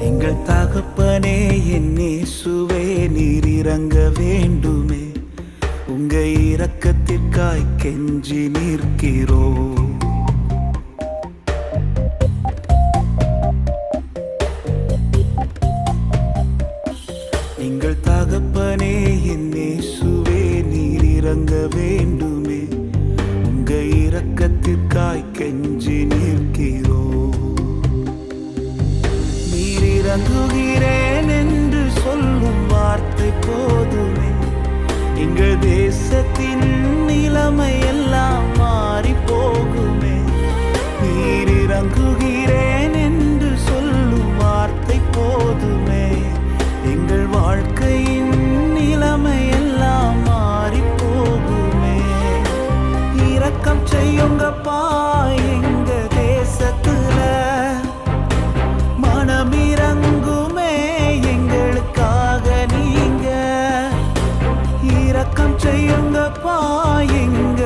எங்கள் தகப்பனே என் இயேசுவே நீர் இறங்க வேண்டுமே, உங்க இரக்கத்திற்காய் கெஞ்சி நிற்கிறோம். எங்கள் தகப்பனே என் இயேசுவே நீர் இறங்க வேண்டுமே, உங்க இரக்கத்திற்காய் கெஞ்சி நிற்கிறோம். நீர் இறங்குகிறேன் என்று சொல்லும் வார்த்தை போதுமே, எங்கள் தேசத்தின் நிலைமை எல்லாம் மாறி போகுமே. நீர் இறங்குகிறேன் என்று சொல்லும் வார்த்தை போதுமே, எங்கள் வாழ்க்கையின் நிலைமை எல்லாம் மாறி போகுமே. இரக்கம் செய்யுங்கப்பா எங்க தேசத்துல, மனம் இறங்குமே எங்களுக்காக நீங்க. இரக்கம் செய்யுங்கப்பா எங்க